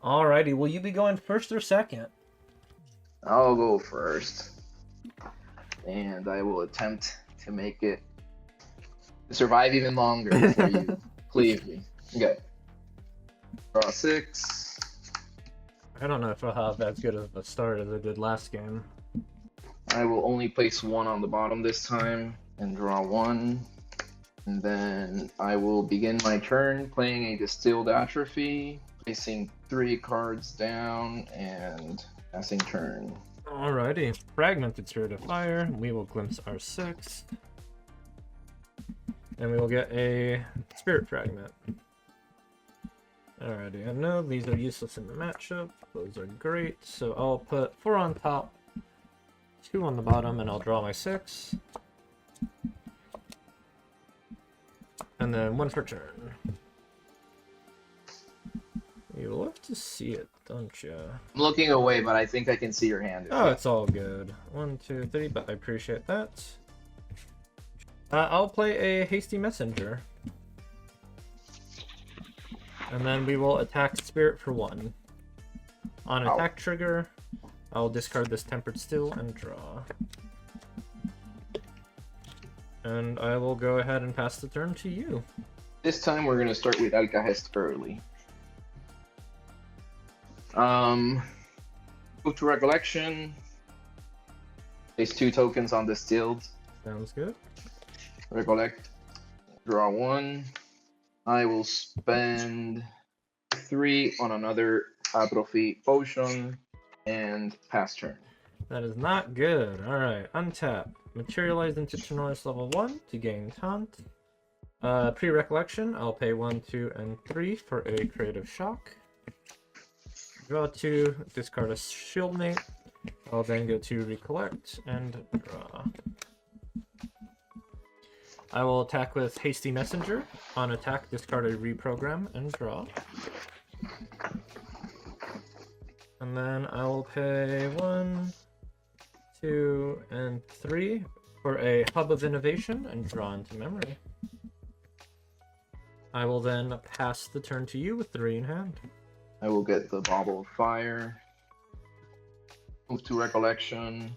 Alrighty, will you be going first or second? I'll go first. And I will attempt to make it survive even longer before you cleave me. Okay. Draw 6. I don't know if I'll have as good of a start as I did last game. I will only place 1 on the bottom this time and draw 1. And then I will begin my turn playing a Distilled Atrophy, placing 3 cards down and passing turn. Alrighty, Fragmented Spirit of Fire. We will glimpse our 6. And we will get a Spirit Fragment. Alrighty, I know these are useless in the matchup. Those are great. So I'll put 4 on top, 2 on the bottom, and I'll draw my 6. And then 1 for turn. You love to see it, don't you? I'm looking away, but I think I can see your hand. Oh, it's all good. 1, 2, 3, but I appreciate that. I'll play a Hasty Messenger. And then we will attack Spirit for 1. On attack trigger, I'll discard this Tempered Steel and draw. And I will go ahead and pass the turn to you. This time we're going to start with Alcahest early. Move to Recollection. Place 2 tokens on Distilled. Sounds good. Recollect. Draw 1. I will spend 3 on another Atrophy Potion and pass turn. That is not good. Alright, untap. Materialize into Tenoris level 1 to gain taunt. Pre-recollection, I'll pay 1, 2, and 3 for a Creative Shock. Draw 2, discard a Shieldmate. I'll then go to Recollect and draw. I will attack with Hasty Messenger. On attack, discard a Reprogram and draw. And then I will pay 1, 2, and 3 for a Hub of Innovation and draw into memory. I will then pass the turn to you with 3 in hand. I will get the Bauble of Fire. Move to Recollection.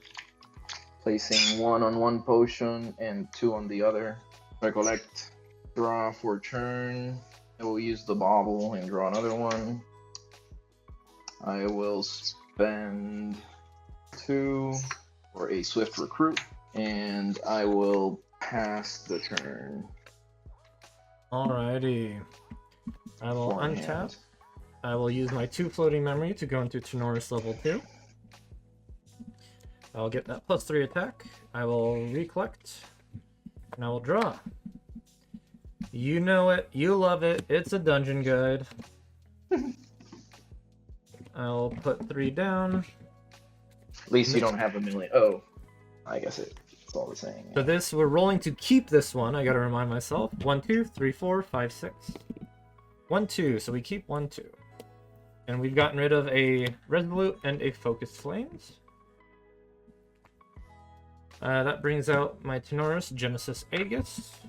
Placing 1 on 1 potion and 2 on the other. Recollect. Draw for turn. I will use the Bauble and draw another one. I will spend 2 for a Swift Recruit. And I will pass the turn. Alrighty. I will untap. I will use my 2 floating memory to go into Tenoris level 2. I'll get that +3 attack. I will recollect. And I will draw. You know it. You love it. It's a dungeon guide. I'll put 3 down. At least you don't have a million. Oh, I guess it's all the same. So this, we're rolling to keep this one. I gotta remind myself. 1, 2, 3, 4, 5, 6. 1, 2. So we keep 1, 2. And we've gotten rid of a Resolute and a Focused Flames. That brings out my Tenoris Genesis Aegis.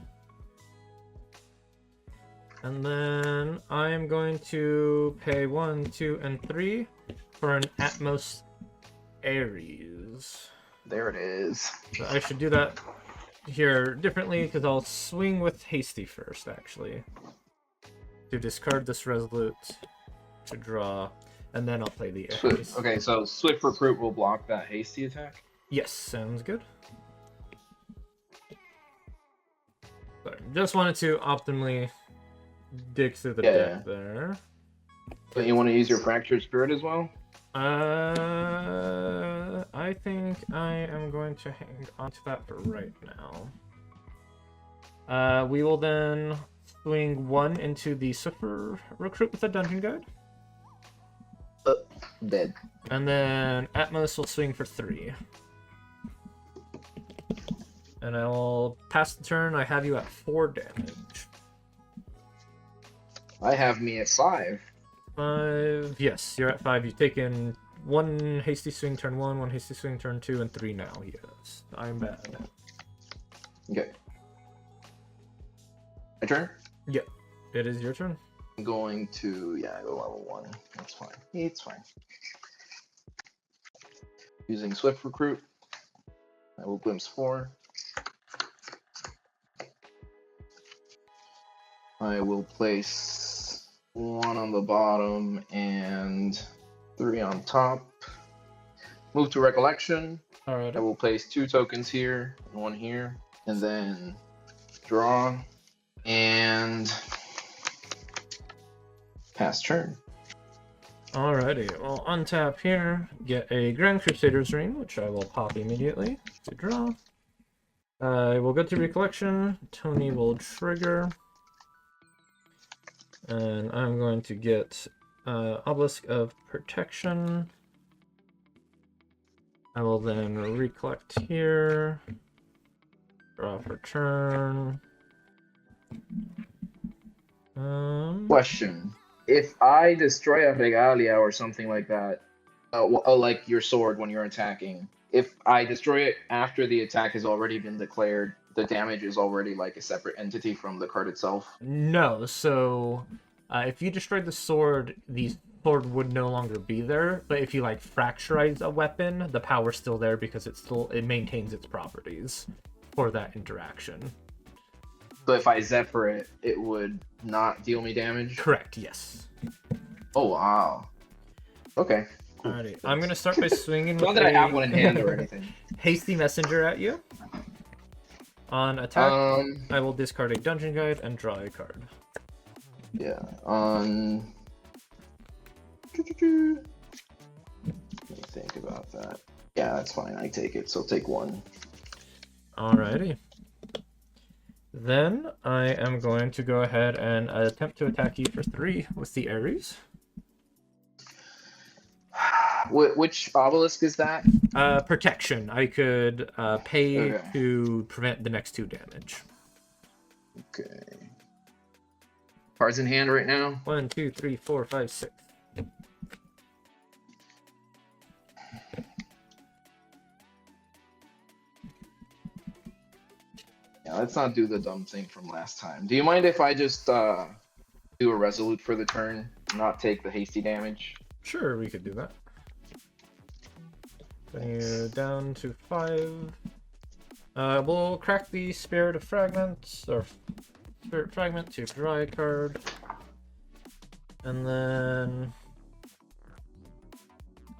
And then I am going to pay 1, 2, and 3 for an Atmos Ares. There it is. So I should do that here differently because I'll swing with Hasty first, actually. To discard this Resolute, to draw, and then I'll play the Ares. Okay, so Swift Recruit will block that Hasty attack? Yes, sounds good. Sorry, just wanted to optimally dig through the deck there. So you want to use your Fractured Spirit as well? I think I am going to hang on to that for right now. We will then swing 1 into the Swiffer Recruit with a Dungeon Guide. Dead. And then Atmos will swing for 3. And I will pass the turn. I have you at 4 damage. I have me at 5. 5. Yes, you're at 5. You've taken 1 hasty swing turn 1, 1 hasty swing turn 2, and 3 now. Yes, I'm bad. Okay. My turn? Yeah, it is your turn. I'm going to, yeah, go level 1. That's fine. It's fine. Using Swift Recruit, I will glimpse 4. I will place 1 on the bottom and 3 on top. Move to Recollection. Alright. I will place 2 tokens here and 1 here, and then draw and pass turn. Alrighty, well, untap here, get a Grand Crusader's Ring, which I will pop immediately to draw. I will go to Recollection, Tony will trigger, and I'm going to get Obelisk of Protection. I will then recollect here, draw for turn. Question. If I destroy a regalia or something like that, like your sword when you're attacking, if I destroy it after the attack has already been declared, the damage is already like a separate entity from the card itself? No, so if you destroyed the sword sword would no longer be there, but if you like fracturize a weapon, the power's still there because it maintains its properties for that interaction. So if I Zephyr it, it would not deal me damage? Correct, yes. Oh, wow. Okay. Cool. Alrighty, I'm gonna start by swinging Not with that I have one in hand or anything. Hasty Messenger at you. On attack, I will discard a Dungeon Guide and draw a card. Yeah, on... Let me think about that. Yeah, that's fine. I take it. So take 1. Alrighty. Then I am going to go ahead and attempt to attack you for 3 with the Ares. Which obelisk is that? Protection. I could pay Okay. to prevent the next 2 damage. Okay. Cards in hand right now? 1, 2, 3, 4, 5, 6. Yeah, let's not do the dumb thing from last time. Do you mind if I just do a Resolute for the turn, not take the hasty damage? Sure, we could do that. Bring you down to 5. We'll crack the Spirit of Fragments, or Spirit Fragment to draw a card. And then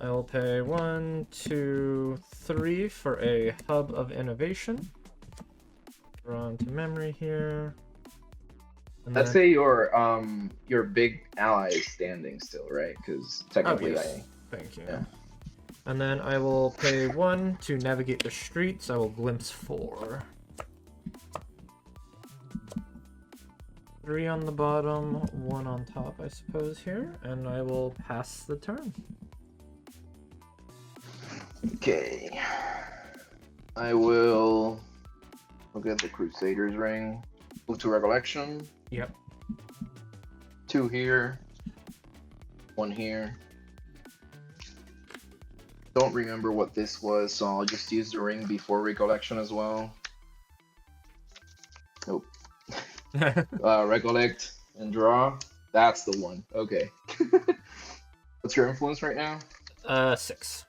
I will pay 1, 2, 3 for a Hub of Innovation. Draw into memory here. And Let's then... say your big ally is standing still, right? Because technically yes. Thank you. Yeah. And then I will pay 1 to navigate the streets. I will glimpse 4. 3 on the bottom, 1 on top, I suppose, here. And I will pass the turn. Okay. I'll get the Crusader's Ring. Move to Recollection. Yep. 2 here. 1 here. Don't remember what this was, so I'll just use the ring before Recollection as well. Nope. Recollect and draw. That's the one. Okay. What's your influence right now? 6.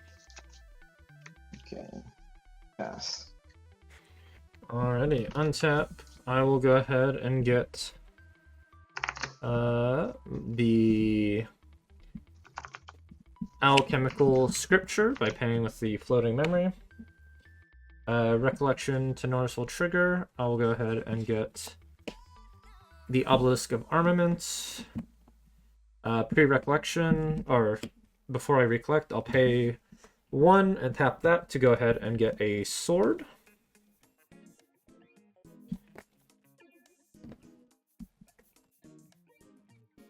Okay. Pass. Alrighty, untap. I will go ahead and get the Alchemical Scripture by paying with the floating memory. Recollection to Norris will trigger. I will go ahead and get the Obelisk of Armaments. Pre-recollection, or before I recollect, I'll pay 1 and tap that to go ahead and get a sword.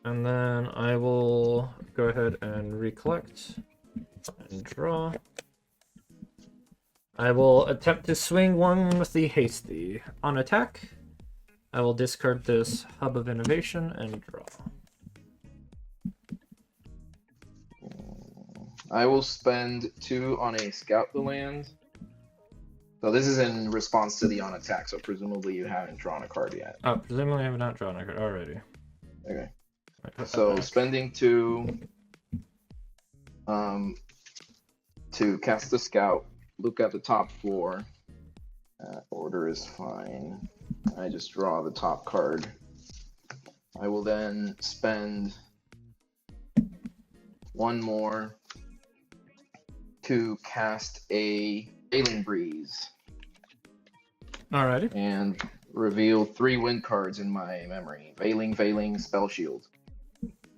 And then I will go ahead and recollect and draw. I will attempt to swing 1 with the hasty. On attack, I will discard this Hub of Innovation and draw. I will spend 2 on a Scout the Land. So this is in response to the on attack, so presumably you haven't drawn a card yet. Oh, presumably I have not drawn a card already. Okay. So spending 2 to cast the scout. Look at the top 4. Order is fine. I just draw the top card. I will then spend 1 more to cast a Ailing Breeze. Alrighty. And reveal 3 wind cards in my memory. Veiling, Spell Shield.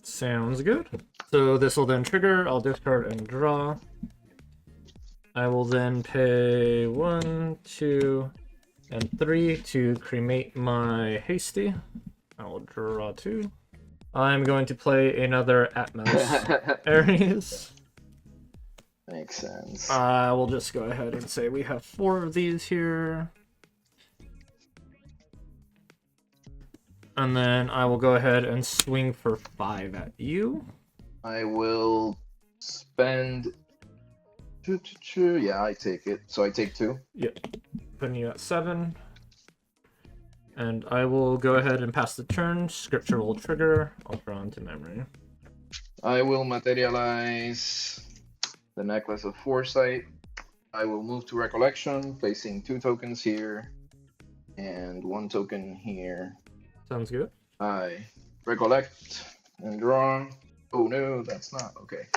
Sounds good. So this will then trigger. I'll discard and draw. I will then pay 1, 2, and 3 to cremate my hasty. I will draw 2. I'm going to play another Atmos Ares. Makes sense. I will just go ahead and say we have 4 of these here. And then I will go ahead and swing for 5 at you. I will spend 2. Yeah, I take it. So I take 2. Yep. Putting you at 7. And I will go ahead and pass the turn. Scripture will trigger. I'll draw into memory. I will materialize the Necklace of Foresight. I will move to Recollection, placing 2 tokens here and 1 token here. Sounds good. I recollect and draw. Oh no, that's not okay.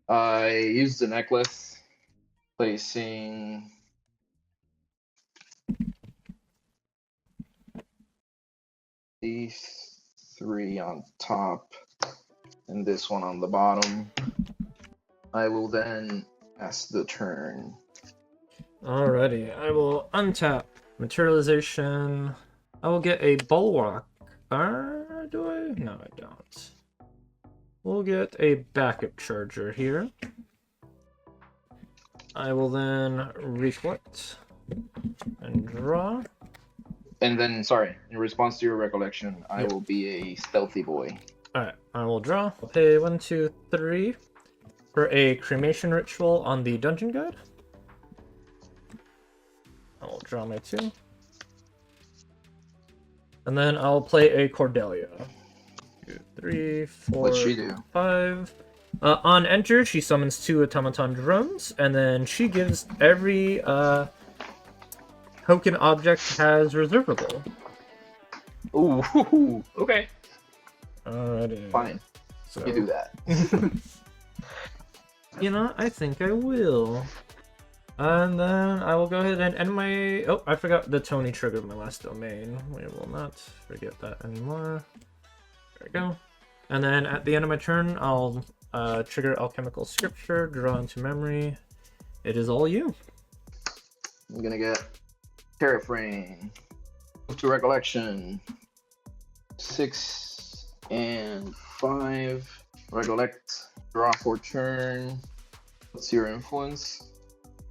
I use the necklace, placing these 3 on top and this one on the bottom. I will then pass the turn. Alrighty, I will untap materialization. I will get a bulwark. Do I? No, I don't. We'll get a backup charger here. I will then reflect and draw. And then, sorry, in response to your recollection, I will be a stealthy boy. Alright, I will draw. I'll pay 1, 2, 3 for a cremation ritual on the dungeon guide. I will draw my 2. And then I'll play a Cordelia. 2, 3, 4, What'd she do? 5. On enter, she summons 2 automaton drones, and then she gives every token object has reservable. Ooh, okay. Alrighty. Fine. So, You do that. you know, I think I will. And then I will go ahead and end my... Oh, I forgot the Tony triggered my last domain. We will not forget that anymore. There we go. And then at the end of my turn, I'll trigger Alchemical Scripture, draw into memory. It is all you. I'm gonna get Terraframe. Move to Recollection. 6 and 5. Recollect. Draw for turn. What's your influence?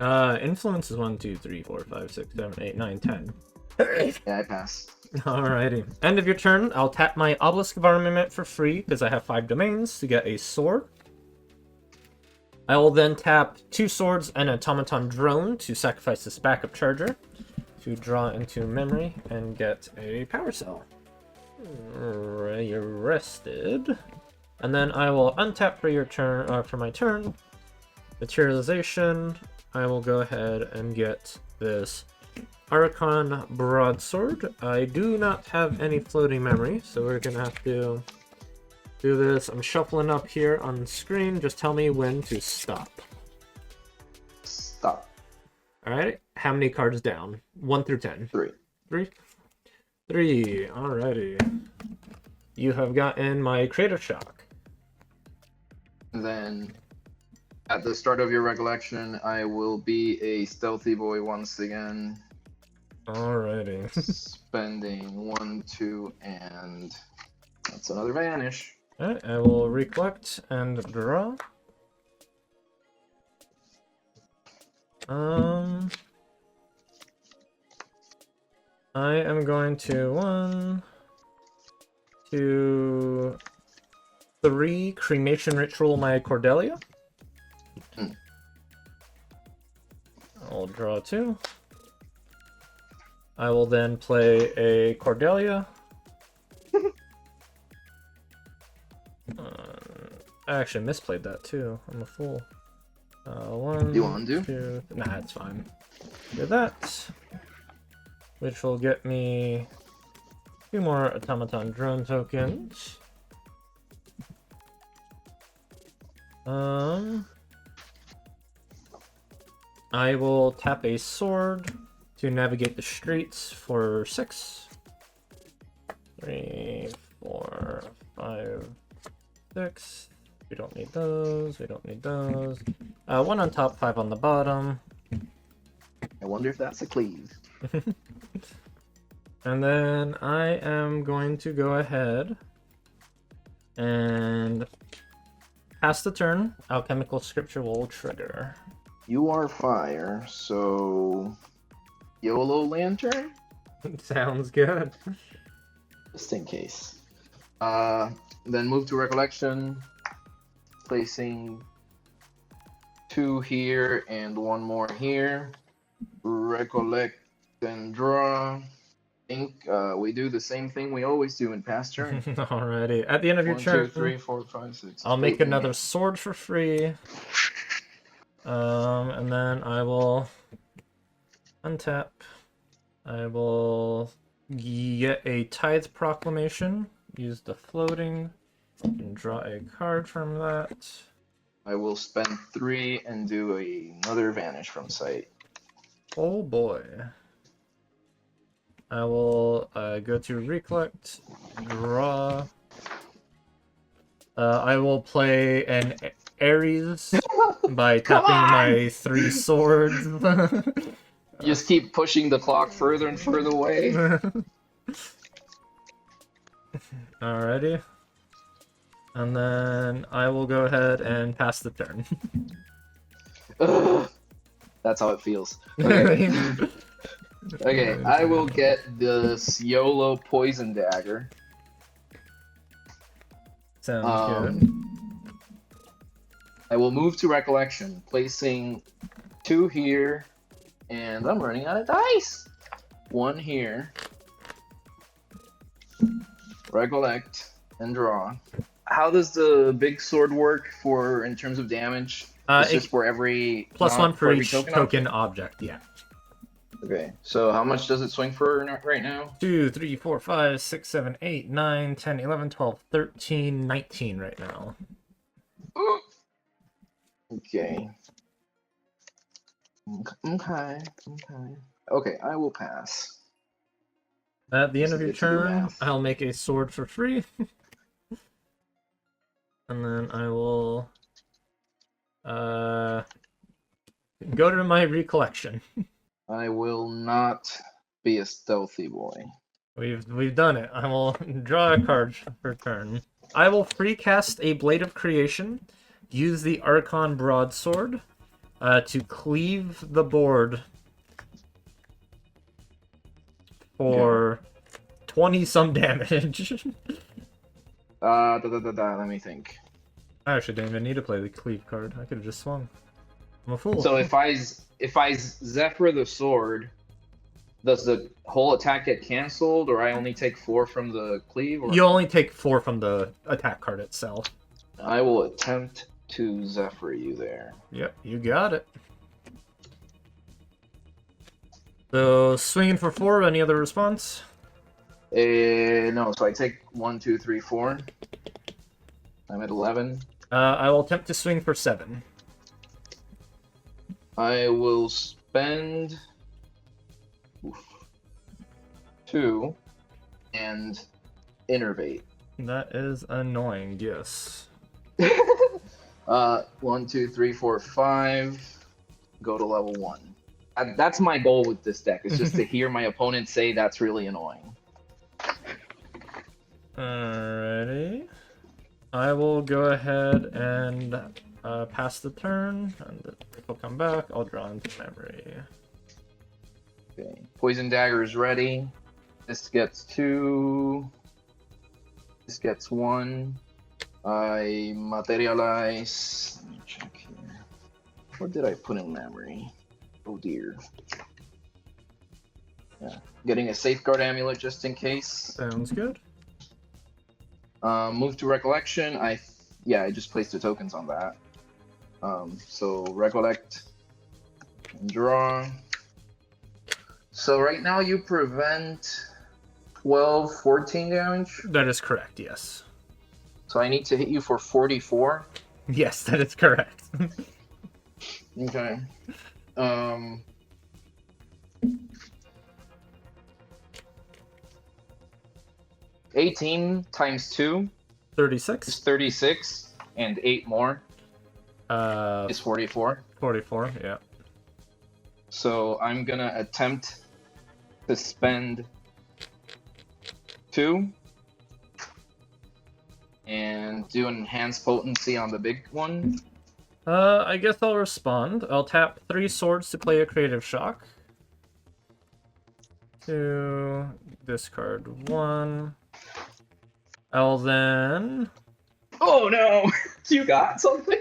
Influence is 1, 2, 3, 4, 5, 6, 7, 8, 9, 10. Yeah, I pass. Alrighty. End of your turn, I'll tap my Obelisk of Armament for free, because I have 5 domains, to get a sword. I will then tap 2 swords and an automaton drone to sacrifice this backup charger, to draw into memory and get a power cell. You're rested. And then I will untap for your turn, for my turn. Materialization. I will go ahead and get this Archon Broadsword. I do not have any floating memory, so we're gonna have to do this. I'm shuffling up here on the screen. Just tell me when to stop. Stop. Alright, how many cards down? 1 through 10. 3. 3? 3, alrighty. You have gotten my Creative Shock. And then at the start of your recollection, I will be a stealthy boy once again. Alrighty. Spending 1, 2, and that's another vanish. Alright, I will recollect and draw. I am going to 1, 2, 3 cremation ritual my Cordelia. I'll draw 2. I will then play a Cordelia. I actually misplayed that too. I'm a fool. One, You want to do? two... Nah, it's fine. Do that. Which will get me 2 more automaton drone tokens. I will tap a sword to navigate the streets for 6. 3, 4, 5, 6. We don't need those. We don't need those. 1 on top, 5 on the bottom. I wonder if that's a cleave. And then I am going to go ahead and pass the turn. Alchemical Scripture will trigger. You are fire, so YOLO Lantern? Sounds good. Just in case. Then move to Recollection, placing 2 here and 1 more here. Recollect and draw. I think we do the same thing we always do in past turns. Alrighty. At the end of your 1, turn, 2, 3, 4, 5, 6. I'll make 8, another sword for free. And then I will untap. I will get a Tithe Proclamation. Use the floating and draw a card from that. I will spend 3 and do another Vanish from sight. Oh boy. I will go to Recollect, draw. I will play an Ares by tapping my 3 swords. You just keep pushing the clock further and further away. Alrighty. And then I will go ahead and pass the turn. Ugh. That's how it feels. Okay. Okay, I will get this YOLO Poison Dagger. Sounds good. I will move to Recollection, placing 2 here, and I'm running out of dice. 1 here. Recollect and draw. How does the big sword work for in terms of damage? It's just for every +1 for every each token object, yeah. Okay, so how much does it swing for right now? 2, 3, 4, 5, 6, 7, 8, 9, 10, 11, 12, 13, 19 right now. Okay. Okay. Okay, I will pass. At the end of your Get to do turn, math. I'll make a sword for free. And then I will go to my recollection. I will not be a stealthy boy. We've done it. I will draw a card per turn. I will free cast a Blade of Creation. Use the Archon Broadsword to cleave the board for 20-some damage. Let me think. I actually didn't even need to play the cleave card. I could have just swung. I'm a fool. So if I Zephyr the sword, does the whole attack get canceled, or I only take 4 from the cleave? Or... You only take 4 from the attack card itself. I will attempt to Zephyr you there. Yep, you got it. So, swinging for 4, any other response? No, so I take 1, 2, 3, 4. I'm at 11. I will attempt to swing for 7. I will spend 2 and innervate. That is annoying, yes. 1, 2, 3, 4, 5. Go to level 1. That's my goal with this deck, is just to hear my opponent say that's really annoying. Alrighty. I will go ahead and pass the turn, and if will come back, I'll draw into memory. Okay. Poison Dagger is ready. This gets 2. This gets 1. I materialize. Let me check here. What did I put in memory? Oh dear. Yeah. Getting a Safeguard Amulet just in case. Sounds good. Move to Recollection. I yeah, I just placed the tokens on that. So recollect and draw. So right now you prevent 12, 14 damage. That is correct, yes. So I need to hit you for 44. Yes, that is correct. Okay. 18 times 2 is 36. 36, and 8 more is 44. 44, yeah. So I'm gonna attempt to spend 2 and do an enhanced potency on the big one. I guess I'll respond. I'll tap 3 swords to play a creative shock. 2, discard 1. I'll then... Oh no! You got something?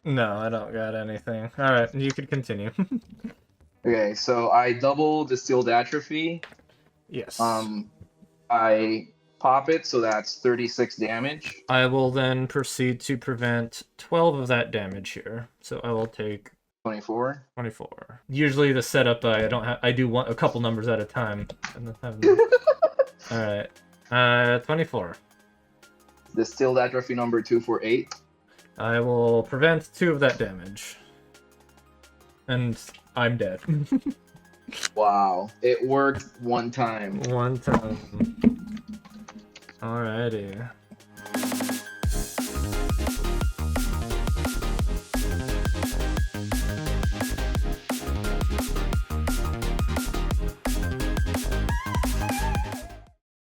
No, I don't got anything. Alright, you could continue. Okay, so I double Distilled Atrophy. Yes. I pop it, so that's 36 damage. I will then proceed to prevent 12 of that damage here. So I will take 24. 24. Usually the setup I do a couple numbers at a time. And then have Alright. 24. Distilled Atrophy number 2 for 8. I will prevent 2 of that damage. And I'm dead. Wow, it worked one time. One time. Alrighty.